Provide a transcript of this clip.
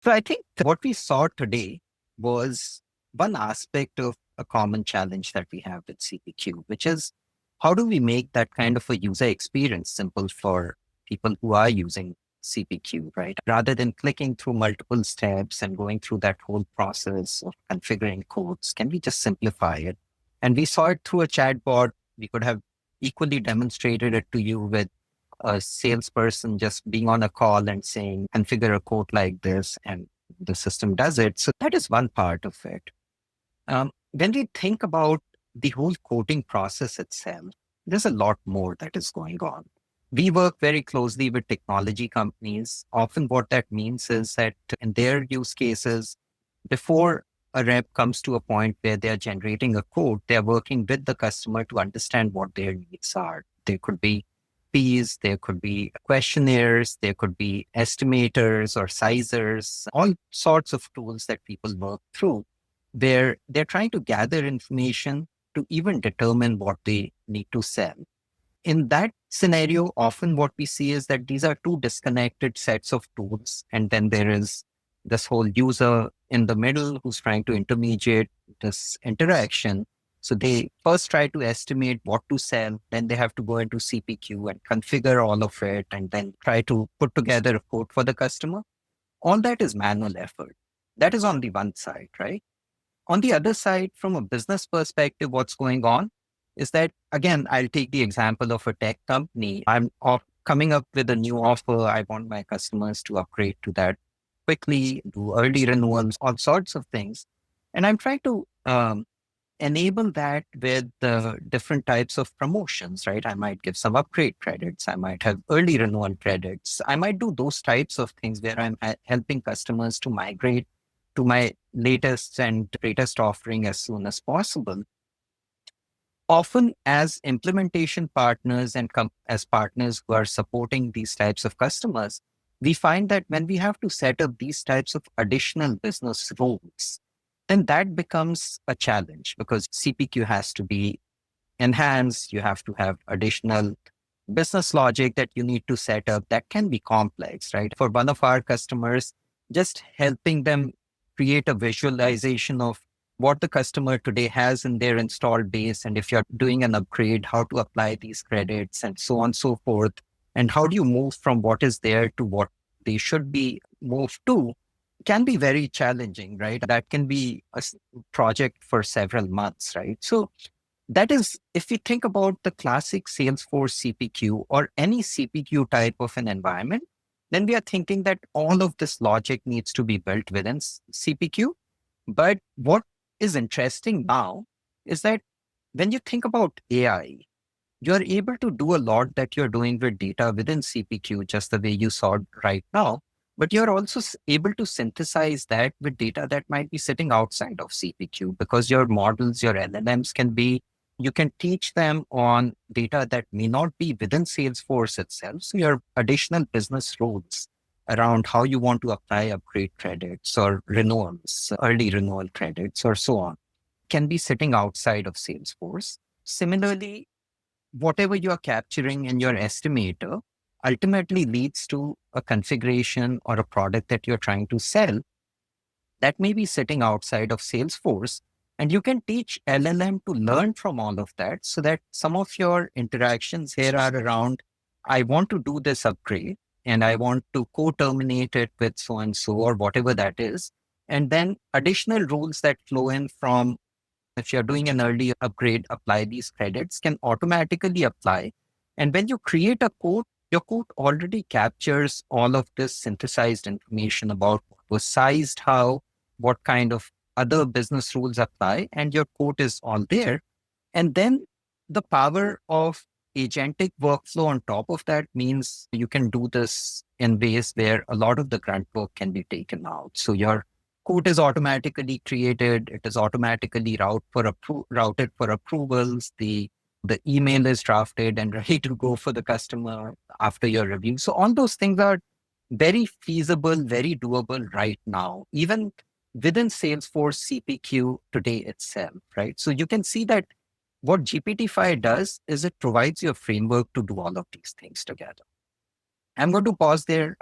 So I think what we saw today was one aspect of a common challenge that we have with CPQ, which is how do we make that kind of a user experience simple for people who are using CPQ, right? Rather than clicking through multiple steps and going through that whole process of configuring codes, can we just simplify it? And we saw it through a chatbot. We could have equally demonstrated it to you with a salesperson just being on a call and saying, configure a code like this, and the system does it. So that is one part of it. When we think about the whole coding process itself, there's a lot more that is going on. We work very closely with technology companies. Often, what that means is that in their use cases, before a rep comes to a point where they are generating a code, they're working with the customer to understand what their needs are. There could be Ps, there could be questionnaires, there could be estimators or sizers, all sorts of tools that people work through where they're trying to gather information to even determine what they need to sell. In that scenario, often what we see is that these are two disconnected sets of tools. And then there is this whole user in the middle who's trying to intermediate this interaction. So they first try to estimate what to sell, then they have to go into CPQ and configure all of it, and then try to put together a quote for the customer. All that is manual effort. That is on the one side, right? On the other side, from a business perspective, what's going on is that, again, I'll take the example of a tech company. Coming up with a new offer. I want my customers to upgrade to that quickly, do early renewals, all sorts of things. And I'm trying to enable that with the different types of promotions, right? I might give some upgrade credits. I might have early renewal credits. I might do those types of things where I'm helping customers to migrate to my latest and greatest offering as soon as possible. Often, as implementation partners and as partners who are supporting these types of customers, we find that when we have to set up these types of additional business rules, then that becomes a challenge because CPQ has to be enhanced. You have to have additional business logic that you need to set up that can be complex, right? For one of our customers, just helping them create a visualization of what the customer today has in their installed base. And if you're doing an upgrade, how to apply these credits and so on and so forth. And how do you move from what is there to what they should be moved to can be very challenging, right? That can be a project for several months, right? So that is, if we think about the classic Salesforce CPQ or any CPQ type of an environment, then we are thinking that all of this logic needs to be built within CPQ. But what is interesting now is that when you think about AI, you're able to do a lot that you're doing with data within CPQ, just the way you saw right now. But you're also able to synthesize that with data that might be sitting outside of CPQ because your models, your LLMs you can teach them on data that may not be within Salesforce itself. So your additional business rules around how you want to apply upgrade credits or renewals, early renewal credits, or so on, can be sitting outside of Salesforce. Similarly, whatever you are capturing in your estimator ultimately leads to a configuration or a product that you're trying to sell that may be sitting outside of Salesforce. And you can teach LLM to learn from all of that so that some of your interactions here are around, I want to do this upgrade and I want to co-terminate it with so and so or whatever that is. And then additional rules that flow in from if you're doing an early upgrade, apply these credits can automatically apply. And when you create a code, your code already captures all of this synthesized information about what was sized, how, what kind of other business rules apply, and your code is all there. And then the power of agentic workflow on top of that means you can do this in ways where a lot of the grunt work can be taken out. So your code is automatically created. It is automatically routed for approvals. The email is drafted and ready to go for the customer after your review. So all those things are very feasible, very doable right now, even within Salesforce CPQ today itself, right? So you can see that what GPT-5 does is it provides you a framework to do all of these things together. I'm going to pause there.